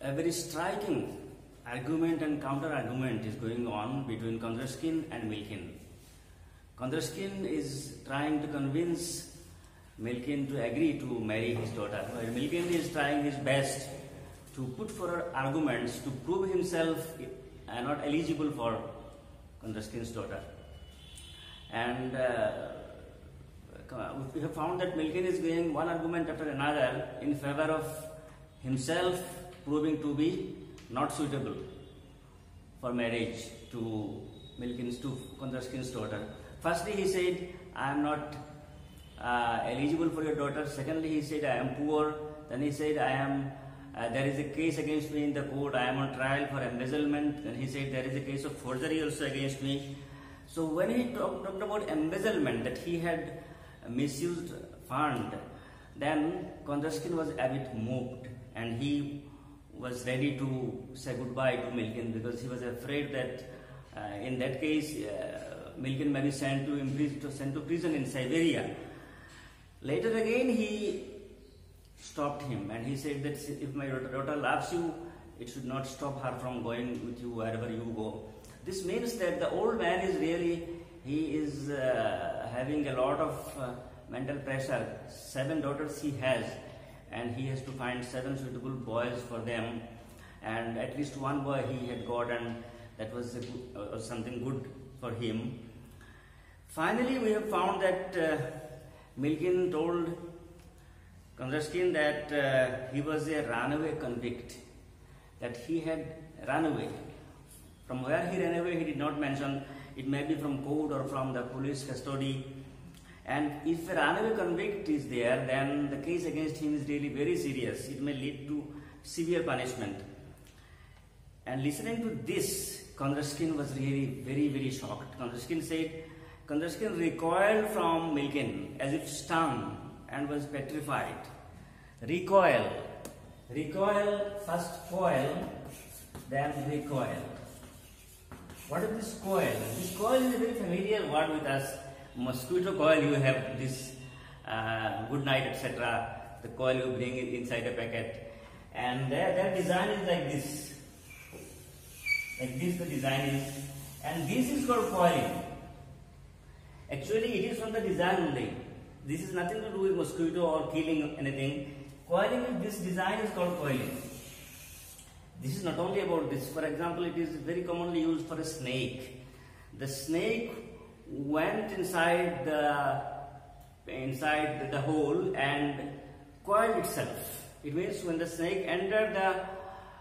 A very striking argument and counter-argument is going on between Kondraskin and Milkin. Kondraskin is trying to convince Milkin to agree to marry his daughter, while Milkin is trying his best to put forward arguments to prove himself not eligible for Kondraskin's daughter. And we have found that Milkin is giving one argument after another in favor of himself proving to be not suitable for marriage to Kondraskin's daughter. Firstly, he said, I am not eligible for your daughter. Secondly, he said, I am poor. Then he said, there is a case against me in the court. I am on trial for embezzlement. Then he said, there is a case of forgery also against me. So when he talked about embezzlement, that he had misused fund, then Kondraskin was a bit moved and he was ready to say goodbye to Milkin because he was afraid that in that case Milkin may be sent to prison in Siberia. Later again he stopped him and he said that if my daughter loves you, it should not stop her from going with you wherever you go. This means that the old man is really, he is having a lot of mental pressure. 7 daughters he has and he has to find 7 suitable boys for them, and at least one boy he had got, and that was something good for him. Finally, we have found that Milkin told Kondraskin that he was a runaway convict, that he had run away. From where he ran away, he did not mention. It may be from court or from the police custody. And if a runaway convict is there, then the case against him is really very serious. It may lead to severe punishment. And listening to this, Kondraskin was really very, very shocked. Kondraskin recoiled from Milkin as if stung and was petrified. Recoil. Recoil, first coil, then recoil. What is this coil? This coil is a very familiar word with us. Mosquito coil, you have this good night, etc. The coil you bring it inside a packet, and their design is like this. Like this the design is, and this is called coiling. Actually, it is from the design only. This is nothing to do with mosquito or killing anything. Coiling, this design is called coiling. This is not only about this. For example, it is very commonly used for a snake. The snake went inside the hole and coiled itself. It means when the snake entered the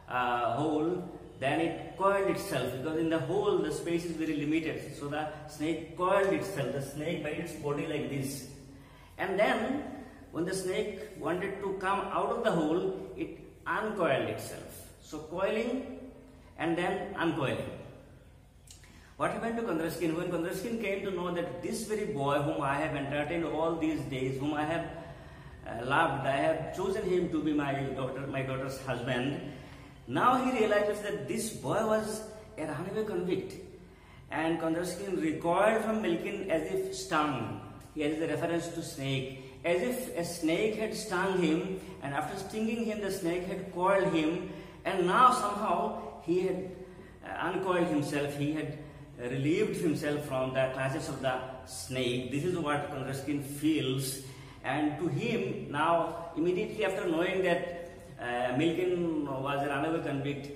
hole, then it coiled itself, because in the hole the space is very limited. So the snake coiled itself. The snake made its body like this. And then when the snake wanted to come out of the hole, it uncoiled itself. So coiling and then uncoiling. What happened to Kondraskin? When Kondraskin came to know that this very boy whom I have entertained all these days, whom I have loved, I have chosen him to be my daughter's husband, now he realizes that this boy was a runaway convict. And Kondraskin recoiled from Milkin as if stung. Here is a reference to snake. As if a snake had stung him, and after stinging him, the snake had coiled him, and now somehow he had uncoiled himself, he had relieved himself from the clutches of the snake. This is what Kondraskin feels, and to him now, immediately after knowing that Milkin was a runaway convict,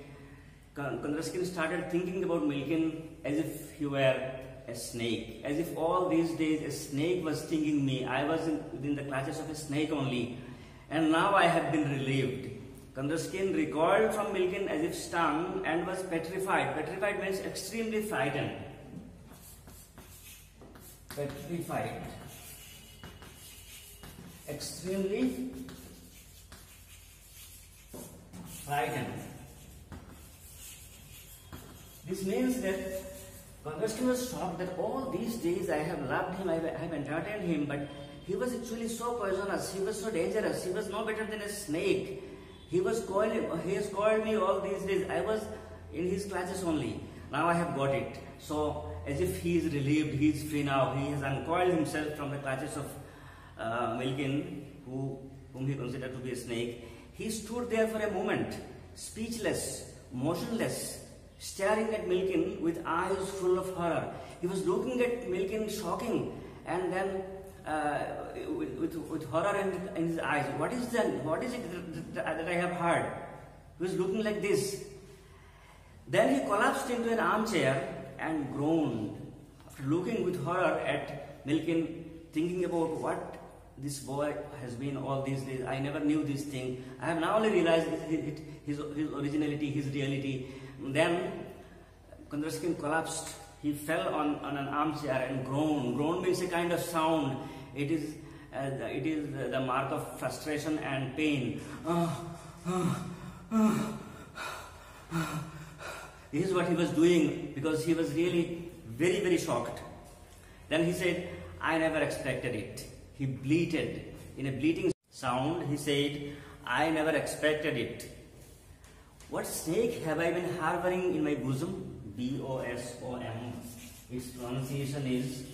Kondraskin started thinking about Milkin as if he were a snake, as if all these days a snake was stinging me. I was within the clutches of a snake only, and now I have been relieved. Kondraskin recoiled from Milkin as if stung and was petrified. Petrified means extremely frightened. Petrified. Extremely frightened. This means that Kondraskin was shocked that all these days I have loved him, I have entertained him, but he was actually so poisonous, he was so dangerous, he was no better than a snake. He has coiled me all these days. I was in his clutches only. Now I have got it. So as if he is relieved, he is free now. He has uncoiled himself from the clutches of Milkin, whom he considered to be a snake. He stood there for a moment, speechless, motionless, staring at Milkin with eyes full of horror. He was looking at Milkin, shocking, and then with horror in his eyes. What is it that I have heard? He was looking like this. Then he collapsed into an armchair and groaned. After looking with horror at Milkin, thinking about what this boy has been all these days. I never knew this thing. I have now only realized his originality, his reality. Then Kondraskin collapsed. He fell on an armchair and groaned. Groan means a kind of sound. It is the mark of frustration and pain. This is what he was doing because he was really very, very shocked. Then he said, I never expected it. He bleated. In a bleating sound, he said, I never expected it. What snake have I been harboring in my bosom? B-O-S-O-M. Its pronunciation is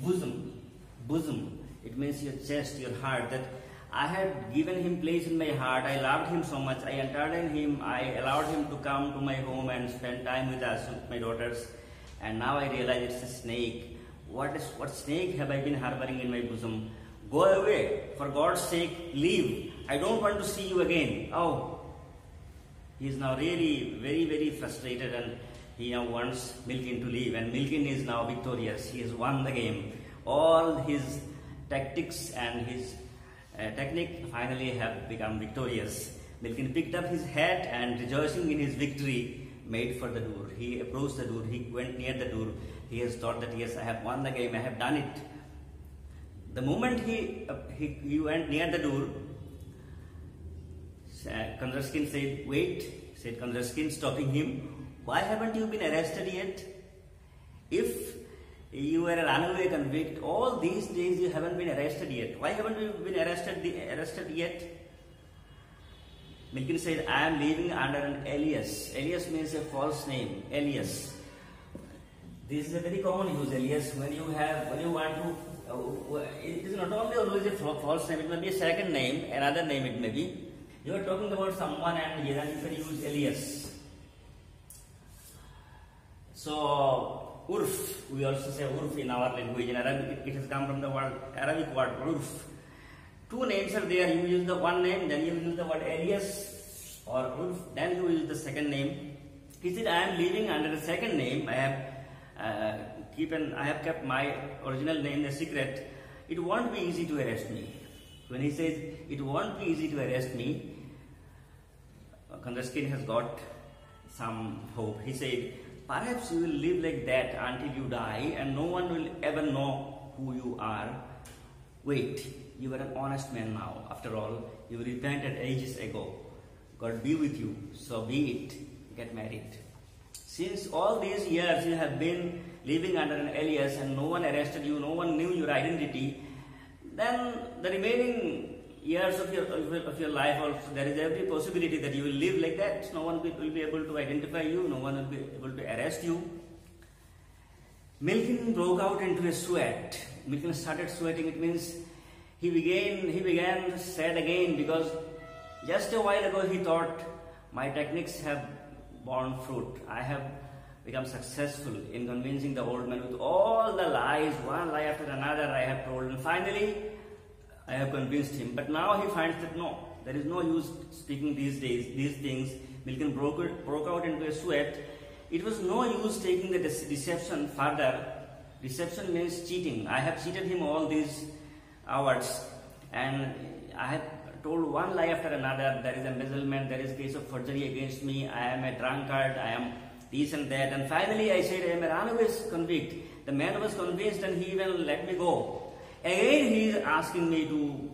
bosom. Bosom. It means your chest, your heart. That I had given him place in my heart. I loved him so much. I entertained him. I allowed him to come to my home and spend time with us, with my daughters. And now I realize it's a snake. What snake have I been harboring in my bosom? Go away. For God's sake, leave. I don't want to see you again. Oh. He is now really very, very frustrated, and he now wants Milkin to leave. And Milkin is now victorious. He has won the game. All his tactics and his technique finally have become victorious. Milkin picked up his hat and, rejoicing in his victory, made for the door. He approached the door. He went near the door. He has thought that, yes, I have won the game. I have done it. The moment he went near the door, Kondraskin said, wait, said Kondraskin, stopping him. Why haven't you been arrested yet? If you were a runaway convict, all these days you haven't been arrested yet. Why haven't you been arrested yet? Milkin said, I am living under an alias. Alias means a false name. Alias. This is a very common use, alias. When you want to, it is not only always a false name, it may be a second name, another name it may be. You are talking about someone and then you can use alias. So, urf, we also say urf in our language. In Arabic, it has come from the word, Arabic word urf. Two names are there. You use the one name, then you use the word alias or urf, then you use the second name. He said, I am living under a second name. I have kept my original name a secret. It won't be easy to arrest me. When he says it won't be easy to arrest me, Kondraskin has got some hope. He said, perhaps you will live like that until you die and no one will ever know who you are. Wait, you are an honest man now. After all, you repented ages ago. God be with you. So be it. Get married. Since all these years you have been living under an alias and no one arrested you, no one knew your identity, then the remaining years of your life also, there is every possibility that you will live like that. No one will be able to identify you, no one will be able to arrest you. Milkin broke out into a sweat. Milkin started sweating. It means he began sad again, because just a while ago he thought, my techniques have borne fruit. I have become successful in convincing the old man with all the lies, one lie after another I have told, and finally I have convinced him. But now he finds that no, there is no use speaking these things. Milkin broke out into a sweat. It was no use taking the deception further. Deception means cheating. I have cheated him all these hours, and I have told one lie after another. There is embezzlement, there is case of forgery against me, I am a drunkard, I am this and that, and finally I said I am a runaway convict. The man was convinced and he even let me go. Again he is asking me to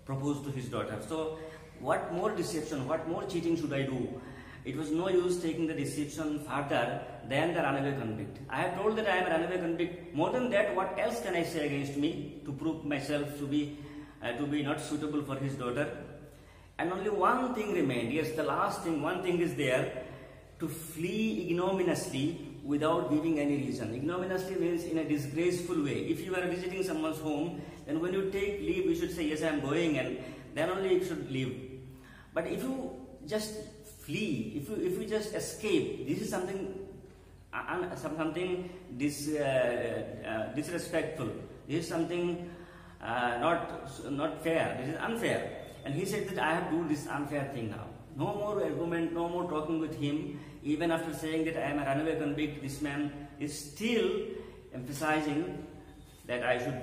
propose to his daughter. So what more deception, what more cheating should I do? It was no use taking the deception further than the runaway convict. I have told that I am a runaway convict. More than that, what else can I say against me to prove myself to be not suitable for his daughter? And only one thing remained. Yes, the last thing, one thing is there: to flee ignominiously without giving any reason. Ignominiously means in a disgraceful way. If you are visiting someone's home, then when you take leave, you should say, yes, I am going, and then only you should leave. But if you just flee, if you just escape, this is something disrespectful. This is something not fair. This is unfair. And he said that I have to do this unfair thing now. No more argument, no more talking with him. Even after saying that I am a runaway convict, this man is still emphasizing that I should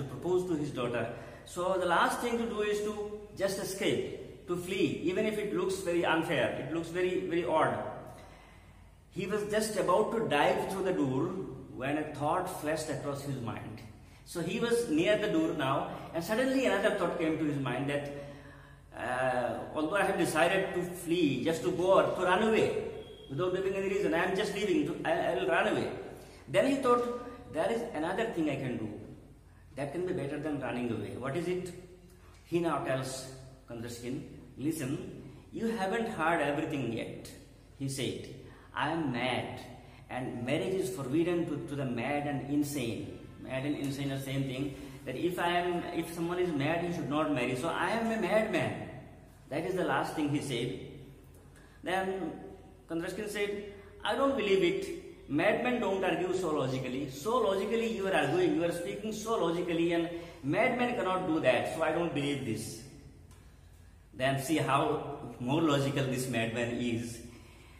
propose to his daughter. So the last thing to do is to just escape, to flee, even if it looks very unfair, it looks very, very odd. He was just about to dive through the door when a thought flashed across his mind. So he was near the door now, and suddenly another thought came to his mind that although I have decided to flee, just to go or to run away, without giving any reason, I am just leaving, I will run away. Then he thought, there is another thing I can do that can be better than running away. What is it? He now tells Kondraskin, listen, you haven't heard everything yet. He said, I am mad, and marriage is forbidden to the mad and insane. Mad and insane are the same thing. That if someone is mad, he should not marry. So I am a madman. That is the last thing he said. Then Kondraskin said, I don't believe it. Madmen don't argue so logically. So logically you are arguing, you are speaking so logically, and madmen cannot do that. So I don't believe this. Then see how more logical this madman is.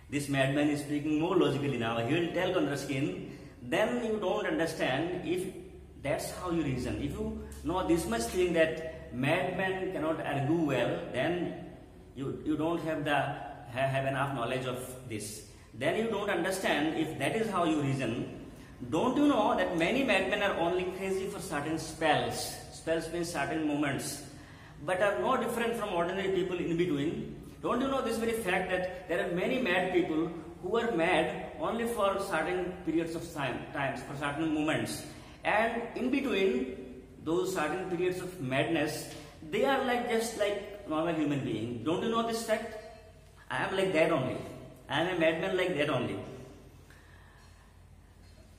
This madman is speaking more logically now. He will tell Kondraskin, then you don't understand if that's how you reason. If you know this much thing that madmen cannot argue well, then you don't have enough knowledge of this. Then you don't understand if that is how you reason. Don't you know that many madmen are only crazy for certain spells? Spells means certain moments, but are no different from ordinary people in between. Don't you know this very fact that there are many mad people who are mad only for certain periods of times, for certain moments, and in between those certain periods of madness, they are just like normal human being. Don't you know this fact? I am like that only. I am a madman like that only.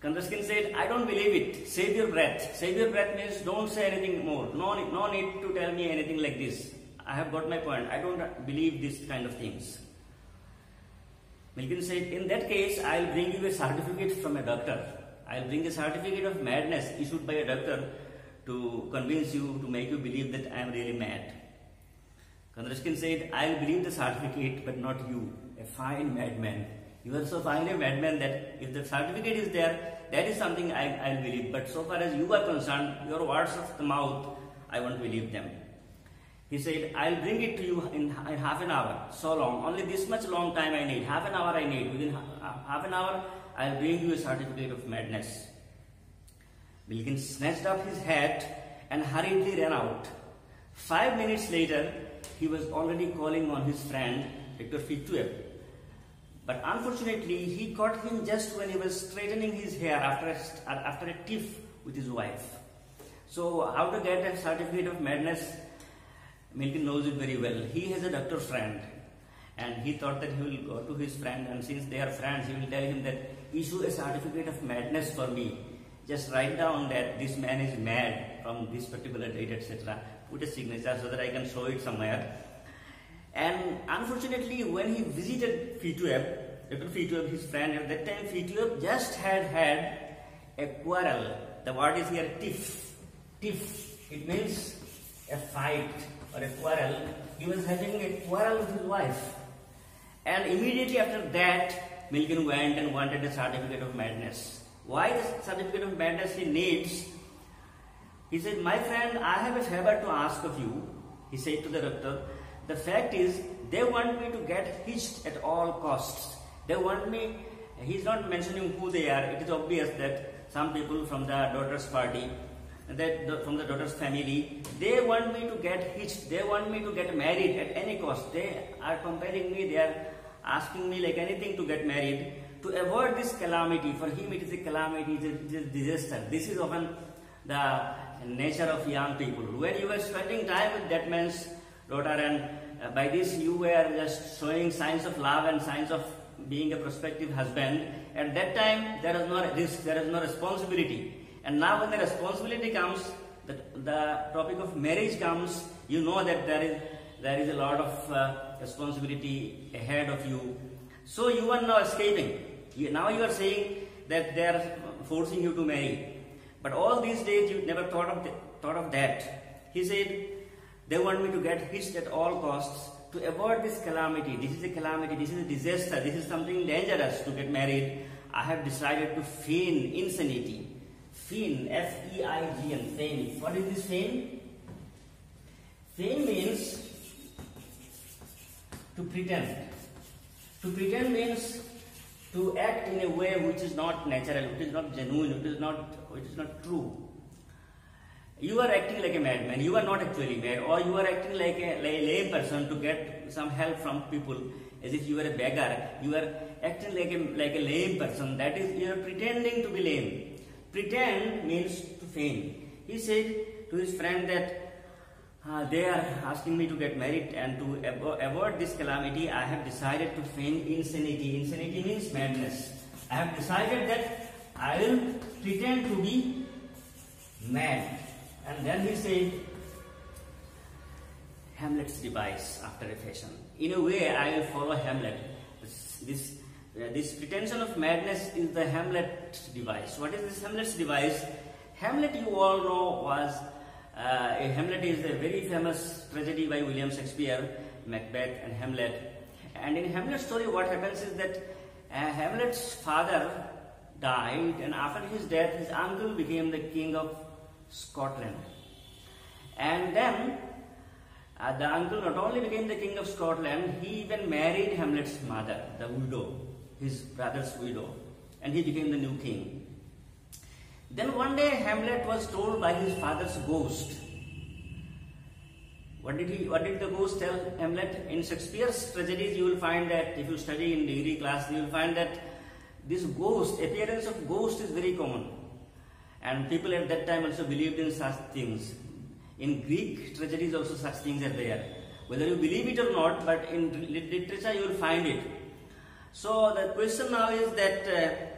Kondraskin said, I don't believe it. Save your breath. Save your breath means don't say anything more. No need to tell me anything like this. I have got my point. I don't believe this kind of things. Milkin said, in that case, I will bring you a certificate from a doctor. I will bring a certificate of madness issued by a doctor to convince you, to make you believe that I am really mad. Kondraskin said, I will believe the certificate, but not you, a fine madman. You are so fine a madman that if the certificate is there, that is something I will believe. But so far as you are concerned, your words of the mouth, I won't believe them. He said, I will bring it to you in half an hour. So long, only this much long time I need. Half an hour I need. Within half an hour, I will bring you a certificate of madness. Milkin snatched up his hat and hurriedly ran out. 5 minutes later, he was already calling on his friend, Dr. Fituev. But unfortunately, he caught him just when he was straightening his hair after a tiff with his wife. So, how to get a certificate of madness? Milkin knows it very well. He has a doctor friend, and he thought that he will go to his friend, and since they are friends, he will tell him that issue a certificate of madness for me. Just write down that this man is mad from this particular date, etc. Put a signature so that I can show it somewhere. And unfortunately, when he visited Fituev, Dr. Fituev, his friend, at that time Fituev just had a quarrel. The word is here tiff. Tiff. It means a fight or a quarrel. He was having a quarrel with his wife. And immediately after that, Milkin went and wanted a certificate of madness. Why the certificate of madness he needs? He said, my friend, I have a favor to ask of you. He said to the doctor, the fact is, they want me to get hitched at all costs. They want me, he's not mentioning who they are. It is obvious that some people from the daughter's party, from the daughter's family, they want me to get hitched. They want me to get married at any cost. They are compelling me, they are asking me like anything to get married. To avoid this calamity, for him it is a calamity, it is a disaster. This is often the nature of young people. When you were spending time with that man's daughter, and by this you were just showing signs of love and signs of being a prospective husband, at that time there is no risk, there is no responsibility. And now when the responsibility comes, the topic of marriage comes, you know that there is there is a lot of responsibility ahead of you. So you are now escaping. Now you are saying that they are forcing you to marry. But all these days you never thought of that. He said, they want me to get hitched at all costs to avoid this calamity. This is a calamity, this is a disaster, this is something dangerous to get married. I have decided to feign insanity. Feign, F-E-I-G-N, feign. What is this feign? Feign means to pretend. To pretend means to act in a way which is not natural, which is not genuine, which is not true. You are acting like a madman, you are not actually mad, or you are acting like a lame person to get some help from people, as if you are a beggar. You are acting like a lame person, that is, you are pretending to be lame. Pretend means to feign. He said to his friend that they are asking me to get married, and to avoid this calamity, I have decided to feign insanity. Insanity means madness. I have decided that I will pretend to be mad. And then he said, Hamlet's device after a fashion. In a way, I will follow Hamlet. This pretension of madness is the Hamlet device. What is this Hamlet's device? Hamlet, you all know, was Hamlet is a very famous tragedy by William Shakespeare, Macbeth and Hamlet. And in Hamlet's story, what happens is that Hamlet's father died, and after his death, his uncle became the king of Scotland. And then the uncle not only became the king of Scotland, he even married Hamlet's mother, the widow, his brother's widow, and he became the new king. Then one day Hamlet was told by his father's ghost. What did the ghost tell Hamlet? In Shakespeare's tragedies, you will find that, if you study in degree class, you will find that this ghost, appearance of ghost is very common. And people at that time also believed in such things. In Greek tragedies also such things are there. Whether you believe it or not, but in literature you will find it. So the question now is that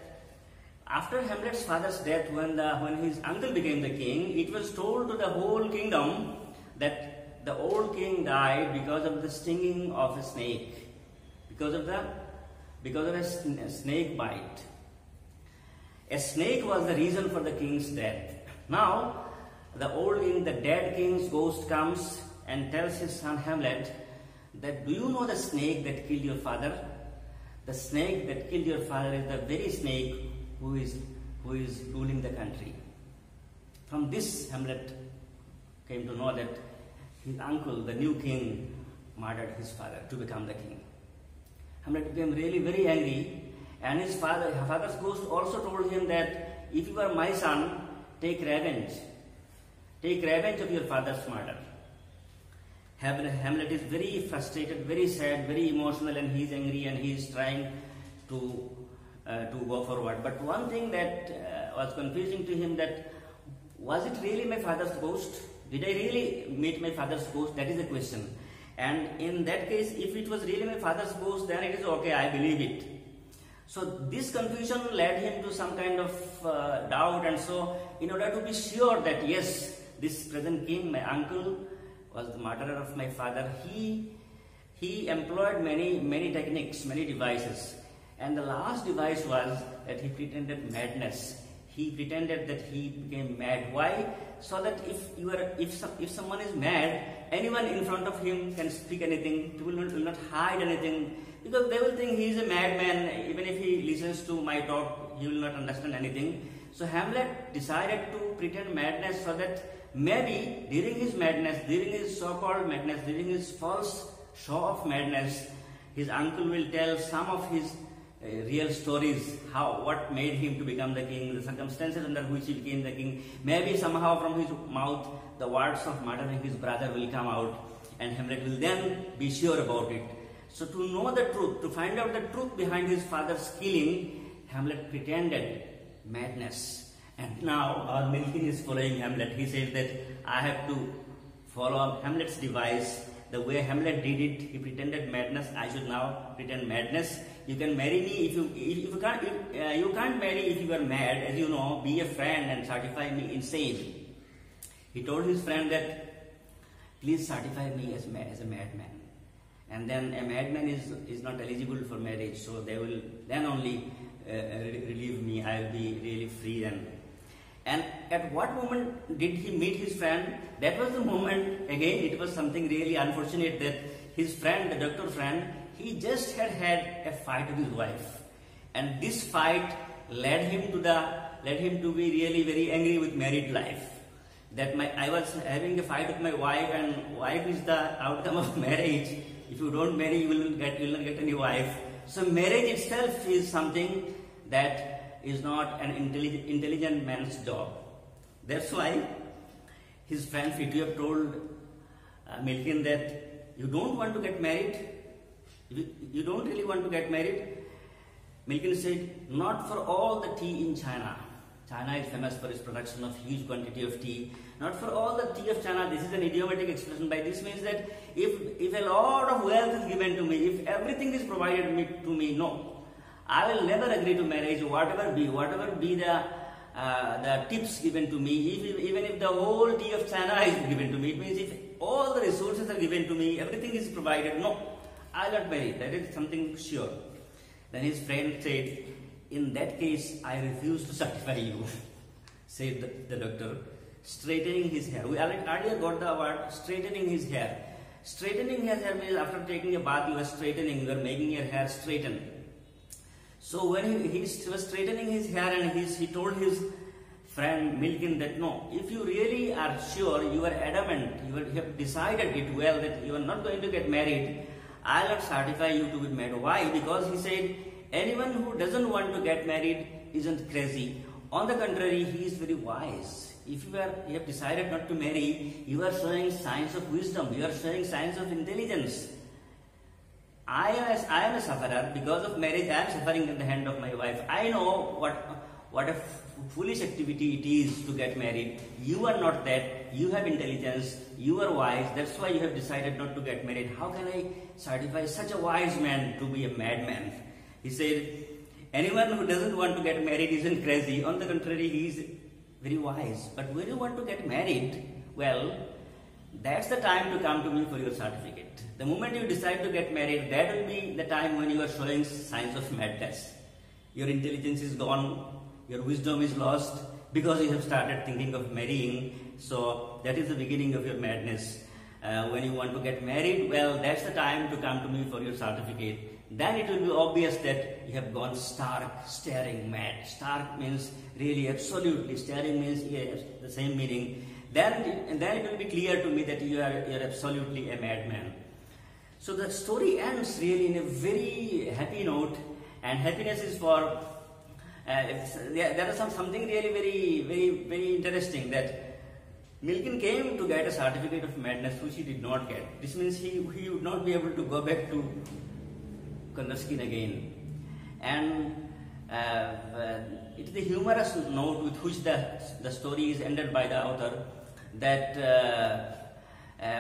after Hamlet's father's death, when his uncle became the king, it was told to the whole kingdom that the old king died because of the stinging of a snake, because of a snake bite. A snake was the reason for the king's death. Now, the dead king's ghost comes and tells his son Hamlet that, do you know the snake that killed your father? The snake that killed your father is the very snake who is ruling the country. From this, Hamlet came to know that his uncle, the new king, murdered his father to become the king. Hamlet became really very angry. And his father's ghost also told him that, if you are my son, take revenge. Take revenge of your father's murder. Hamlet is very frustrated, very sad, very emotional, and he is angry, and he is trying to go forward. But one thing that was confusing to him, that was it really my father's ghost? Did I really meet my father's ghost? That is the question. And in that case, if it was really my father's ghost, then it is okay, I believe it. So this confusion led him to some kind of doubt, and so in order to be sure that yes, this present king, my uncle, was the murderer of my father, he employed many techniques, many devices. And the last device was that he pretended madness. He pretended that he became mad. Why? So that if someone is mad, anyone in front of him can speak anything, people will not hide anything, because they will think he is a madman. Even if he listens to my talk, he will not understand anything. So Hamlet decided to pretend madness, so that maybe during his madness, during his so-called madness, during his false show of madness, his uncle will tell some of his real stories, what made him to become the king, the circumstances under which he became the king. Maybe somehow from his mouth the words of murdering his brother will come out, and Hamlet will then be sure about it. So to know the truth, to find out the truth behind his father's killing, Hamlet pretended madness. And now our Milkin is following Hamlet. He says that I have to follow Hamlet's device. The way Hamlet did it, he pretended madness. I should now pretend madness. You can marry me if you can't. You can't marry if you are mad. As you know, be a friend and certify me insane. He told his friend that please certify me as a madman. And then a madman is not eligible for marriage, so they will then only relieve me. I will be really free then. And at what moment did he meet his friend? That was the moment, again, it was something really unfortunate that his friend, the doctor friend, he just had a fight with his wife. And this fight led him to be really very angry with married life. That I was having a fight with my wife, and wife is the outcome of marriage. If you don't marry, you will not get any wife. So marriage itself is something that is not an intelligent man's job. That's why his friend Suitor told Milkin that you don't want to get married. You don't really want to get married. Milkin said, not for all the tea in China. China is famous for its production of huge quantity of tea. Not for all the tea of China. This is an idiomatic expression. By this means that if a lot of wealth is given to me, if everything is provided to me, no. I will never agree to marriage, whatever be the tips given to me, even if the whole tea of China is given to me. It means if all the resources are given to me, everything is provided, no, I will not marry. That is something sure. Then his friend said, in that case, I refuse to certify you, said the doctor, straightening his hair. We earlier got the word straightening his hair. Straightening his hair means after taking a bath, you are straightening, you are making your hair straighten. So when he was straightening his hair, and he told his friend Milkin that no, if you really are sure, you are adamant, you have decided it well that you are not going to get married, I will not certify you to be married. Why? Because he said, anyone who doesn't want to get married isn't crazy. On the contrary, he is very wise. If you have decided not to marry, you are showing signs of wisdom, you are showing signs of intelligence. I am a sufferer. Because of marriage, I am suffering at the hand of my wife. I know what a foolish activity it is to get married. You are not that. You have intelligence. You are wise. That's why you have decided not to get married. How can I certify such a wise man to be a madman? He said, anyone who doesn't want to get married isn't crazy. On the contrary, he is very wise. But when you want to get married, well, that's the time to come to me for your certificate. The moment you decide to get married, that will be the time when you are showing signs of madness. Your intelligence is gone, your wisdom is lost, because you have started thinking of marrying. So that is the beginning of your madness. When you want to get married, well, that's the time to come to me for your certificate. Then it will be obvious that you have gone stark, staring mad. Stark means really absolutely, staring means the same meaning. Then it will be clear to me that you are absolutely a madman. So the story ends really in a very happy note, and happiness is for there is something really very, very, very interesting, that Milkin came to get a certificate of madness which he did not get. This means he would not be able to go back to Kandarskin again. And it is the humorous note with which the story is ended by the author, that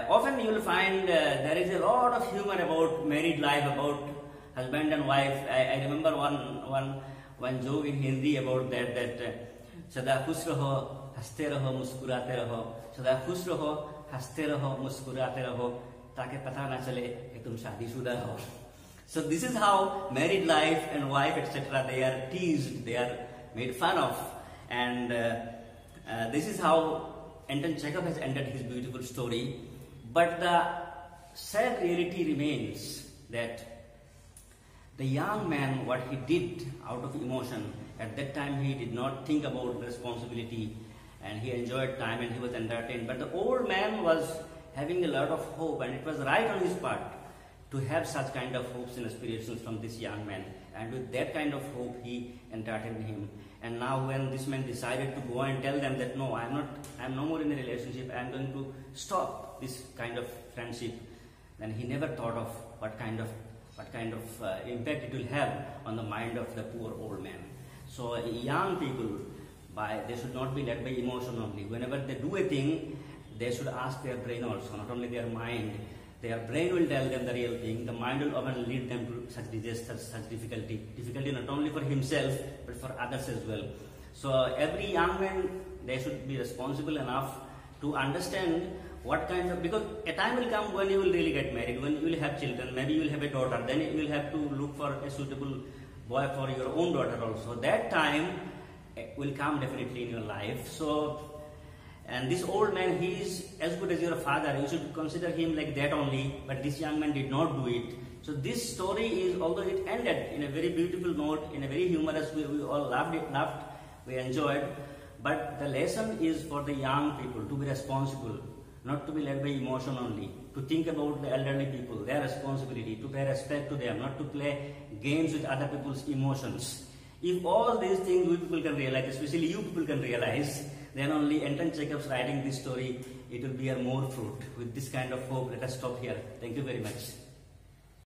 often you will find there is a lot of humor about married life, about husband and wife. I remember one joke in Hindi about that Sada khush raho, haste raho, muskurate raho. Sada khush raho, haste raho, muskurate raho, taake pata na chale ki tum shadishuda ho. So this is how married life and wife, etc., they are teased, they are made fun of. And this is how Anton Chekhov has ended his beautiful story. But the sad reality remains that the young man, what he did out of emotion, at that time he did not think about responsibility, and he enjoyed time and he was entertained. But the old man was having a lot of hope, and it was right on his part to have such kind of hopes and aspirations from this young man. And with that kind of hope, he entertained him. And now when this man decided to go and tell them that no, I am no more in a relationship, I am going to stop this kind of friendship, then he never thought of what kind of impact it will have on the mind of the poor old man. So young people, they should not be led by emotion only. Whenever they do a thing, they should ask their brain also, not only their mind. Their brain will tell them the real thing. The mind will often lead them to such disasters, such difficulty not only for himself but for others as well. So every young man, they should be responsible enough to understand what kind of, because a time will come when you will really get married, when you will have children, maybe you will have a daughter, then you will have to look for a suitable boy for your own daughter also. That time will come definitely in your life. So, and this old man, he is as good as your father. You should consider him like that only. But this young man did not do it. So this story is, although it ended in a very beautiful note, in a very humorous way, we all laughed, we enjoyed. But the lesson is for the young people to be responsible, not to be led by emotion only, to think about the elderly people, their responsibility, to pay respect to them, not to play games with other people's emotions. If all these things we people can realize, especially you people can realize, then only Anton Chekhov's writing this story, it will bear more fruit. With this kind of hope, let us stop here. Thank you very much.